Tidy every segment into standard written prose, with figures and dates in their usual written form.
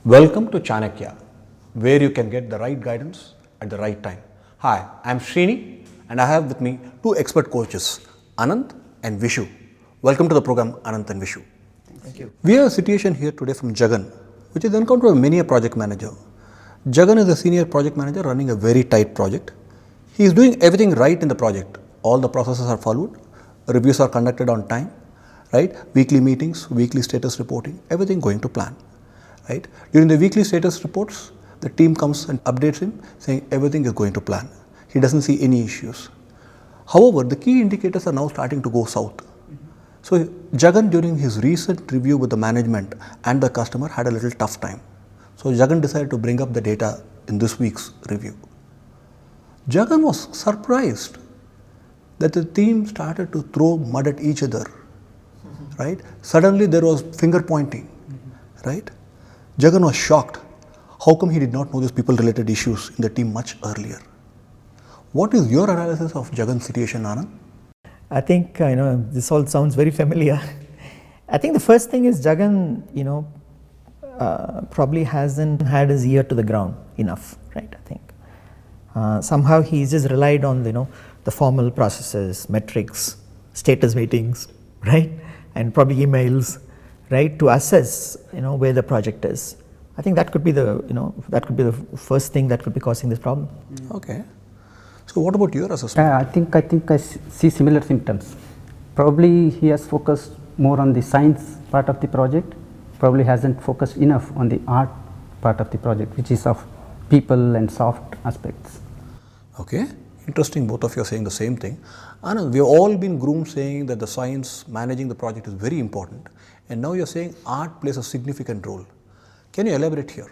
Welcome to Chanakya, where you can get the right guidance at the right time. Hi, I am Srini and I have with me two expert coaches, Ananth and Vishu. Welcome to the program, Ananth and Vishu. Thank you. We have a situation here today from Jagan, which is encountered by many a project manager. Jagan is a senior project manager running a very tight project. He is doing everything right in the project. All the processes are followed, reviews are conducted on time, right? Weekly meetings, weekly status reporting, everything going to plan. Right? During the weekly status reports, the team comes and updates him saying everything is going to plan. He doesn't see any issues. However, the key indicators are now starting to go south. So Jagan, during his recent review with the management and the customer, had a little tough time. So Jagan decided to bring up the data in this week's review. Jagan was surprised that the team started to throw mud at each other. Right? Suddenly there was finger pointing. Right? Jagan was shocked. How come he did not know these people-related issues in the team much earlier? What is your analysis of Jagan's situation, Anand? I think this all sounds very familiar. I think the first thing is Jagan, probably hasn't had his ear to the ground enough, right? I think somehow he's just relied on the formal processes, metrics, status meetings, right, and probably emails, right, to assess where the project is. I think that could be the first thing that could be causing this problem. Okay. So what about your assessment? I think I see similar symptoms. Probably he has focused more on the science part of the project. Probably hasn't focused enough on the art part of the project, which is of people and soft aspects. Okay. Interesting, both of you are saying the same thing. Anand, we have all been groomed saying that the science managing the project is very important, and now you're saying art plays a significant role. Can you elaborate here?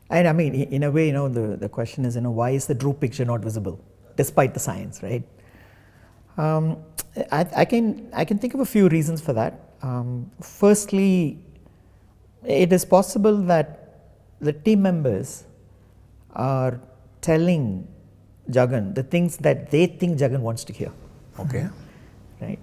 And I mean, in a way, the question is, why is the true picture not visible, despite the science, right? I can think of a few reasons for that. Firstly, it is possible that the team members are telling Jagan the things that they think Jagan wants to hear. Okay. Right.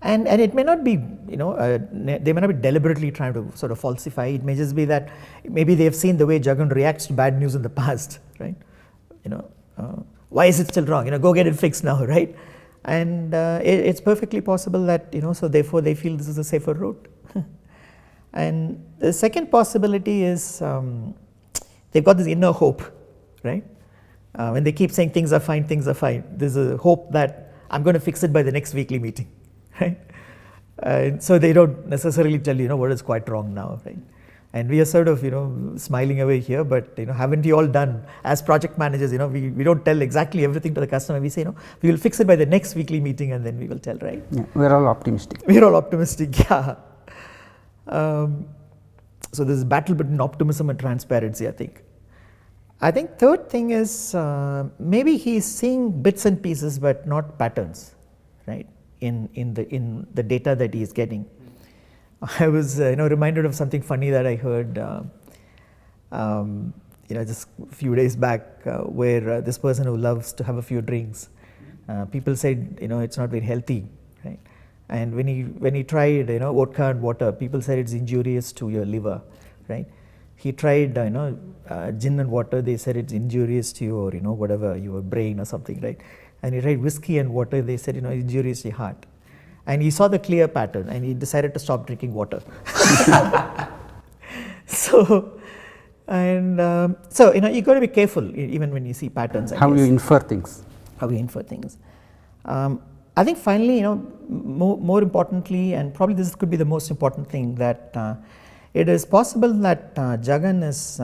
And it may not be, they may not be deliberately trying to sort of falsify. It may just be that maybe they have seen the way Jagan reacts to bad news in the past, right? Why is it still wrong? Go get it fixed now, right? And it's perfectly possible that, so therefore they feel this is a safer route. And the second possibility is they've got this inner hope, right? When they keep saying things are fine, there's a hope that I'm going to fix it by the next weekly meeting, right? So they don't necessarily tell you, what is quite wrong now, right? And we are sort of, smiling away here, but, haven't you all done, as project managers, we don't tell exactly everything to the customer. We say, we will fix it by the next weekly meeting and then we will tell, right? Yeah, we're all optimistic. We're all optimistic, yeah. So there's a battle between optimism and transparency, I think. I think third thing is maybe he's seeing bits and pieces but not patterns, right, in the data that he's getting. I was reminded of something funny that I heard just a few days back where this person who loves to have a few drinks, people said it's not very healthy, right? And when he tried vodka and water, people said it's injurious to your liver, right? He tried gin and water, they said it's injurious to your whatever, your brain or something, right? And he tried whiskey and water, they said injurious to your heart. And he saw the clear pattern and he decided to stop drinking water. So you got to be careful even when you see patterns. How you infer things. I think finally, more importantly, and probably this could be the most important thing, that it is possible that Jagan is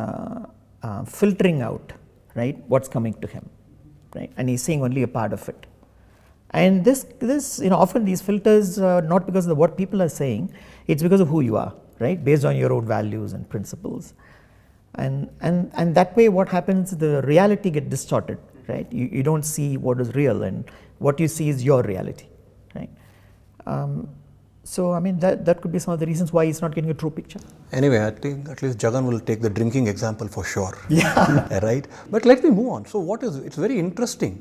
filtering out, right, what's coming to him, right, and he's seeing only a part of it. And this often these filters are not because of what people are saying, it's because of who you are, right, based on your own values and principles. And that way what happens, the reality gets distorted, right? You don't see what is real, and what you see is your reality, right? So I mean that could be some of the reasons why he's not getting a true picture. Anyway, I think at least Jagan will take the drinking example for sure. Yeah. Right? But let me move on. So it's very interesting,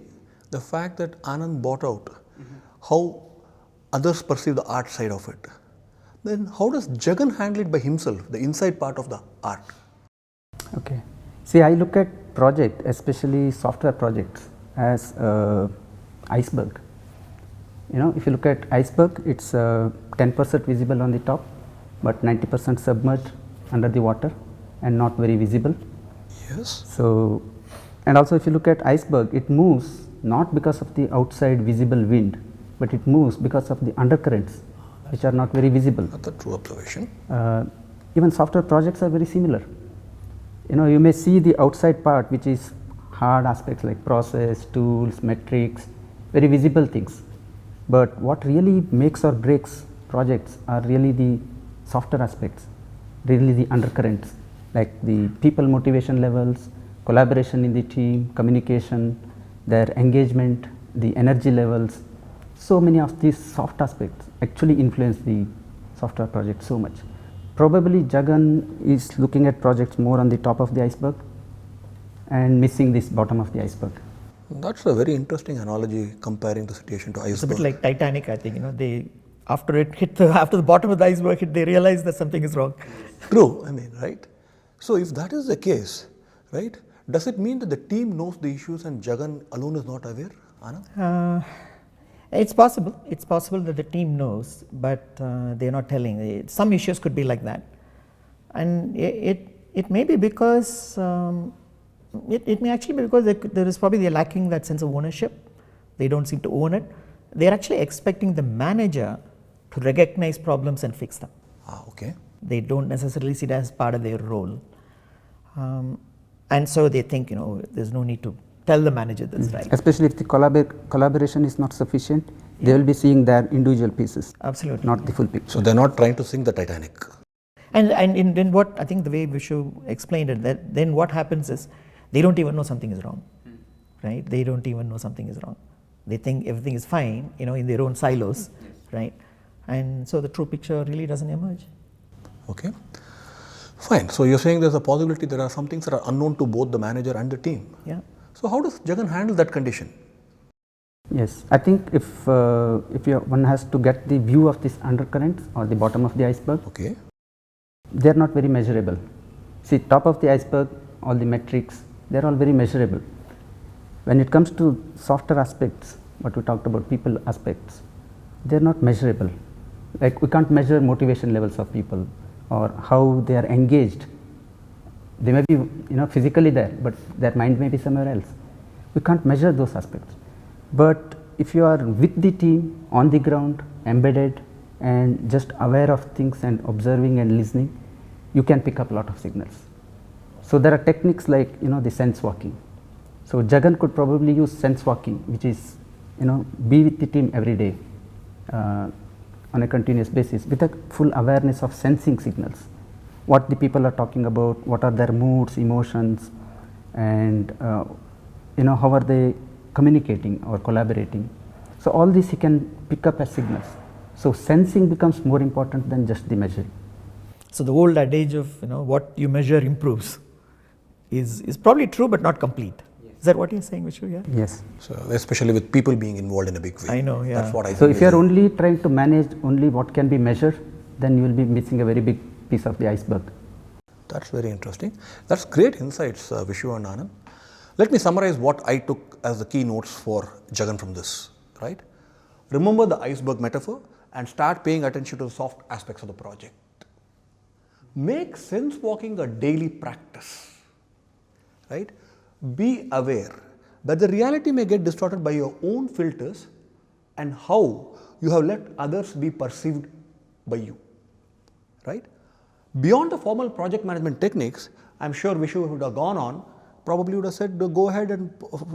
the fact that Anand brought out how others perceive the art side of it. then how does Jagan handle it by himself, the inside part of the art? Okay. See, I look at project, especially software projects, as a iceberg. You know, if you look at iceberg, it's 10% visible on the top, but 90% submerged under the water and not very visible. Yes. So, and also if you look at iceberg, it moves not because of the outside visible wind, but it moves because of the undercurrents, which are not very visible. That's a true observation. Even software projects are very similar. You know, you may see the outside part, which is hard aspects like process, tools, metrics, very visible things. But what really makes or breaks projects are really the softer aspects, really the undercurrents, like the people motivation levels, collaboration in the team, communication, their engagement, the energy levels. So many of these soft aspects actually influence the software project so much. Probably Jagan is looking at projects more on the top of the iceberg and missing this bottom of the iceberg. That's a very interesting analogy, comparing the situation to iceberg. It's a bit like Titanic, I think. You know, they after the bottom of the iceberg hit, they realize that something is wrong. True, I mean, right? So if that is the case, right, does it mean that the team knows the issues and Jagan alone is not aware, Anand? It's possible. It's possible that the team knows, but they're not telling. Some issues could be like that, and it may be because it may actually be because there is probably they're lacking that sense of ownership. They don't seem to own it. They're actually expecting the manager to recognize problems and fix them. Okay. They don't necessarily see it as part of their role, and so they think, you know, there's no need to tell the manager that's right. Especially if the collaboration is not sufficient, they will be seeing their individual pieces. Absolutely. Not the full picture. So they're not trying to sink the Titanic. And then what I think the way Vishu explained it, that then what happens is they don't even know something is wrong, right? They don't even know something is wrong. They think everything is fine, you know, in their own silos, right? And so the true picture really doesn't emerge. Okay. Fine. So you're saying there's a possibility there are some things that are unknown to both the manager and the team. Yeah. So how does Jagan handle that condition? Yes, I think if one has to get the view of this undercurrents or the bottom of the iceberg, Okay. they are not very measurable. See, top of the iceberg, all the metrics, they are all very measurable. When it comes to softer aspects, what we talked about, people aspects, they are not measurable. Like we can't measure motivation levels of people or how they are engaged. They may be, you know, physically there, but their mind may be somewhere else. We can't measure those aspects. But if you are with the team, on the ground, embedded, and just aware of things and observing and listening, you can pick up a lot of signals. So there are techniques like, you know, the sense walking. So Jagan could probably use sense walking, which is, you know, be with the team every day on a continuous basis with a full awareness of sensing signals. What the people are talking about, what are their moods, emotions, and you know, how are they communicating or collaborating. So all this he can pick up as signals. So sensing becomes more important than just the measuring. So the old adage of, you know, what you measure improves is probably true but not complete. Yes. Is that what you're saying, Vishu? Yeah. Yes. So especially with people being involved in a big way. I know, yeah. That's what I think. So if you are only trying to manage only what can be measured, then you will be missing a very big piece of the iceberg. That's very interesting. That's great insights, Vishu and Anand. Let me summarize what I took as the key notes for Jagan from this, right? Remember the iceberg metaphor and start paying attention to the soft aspects of the project. Make sense walking a daily practice, right? Be aware that the reality may get distorted by your own filters and how you have let others be perceived by you, right? Beyond the formal project management techniques, I'm sure Vishu would have gone on, probably would have said, go ahead and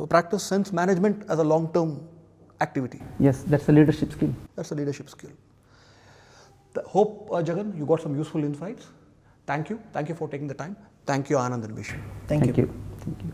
practice sense management as a long-term activity. Yes, that's a leadership skill. That's a leadership skill. Hope, Jagan, you got some useful insights. Thank you. Thank you for taking the time. Thank you, Anand and Vishu. Thank you. Thank you.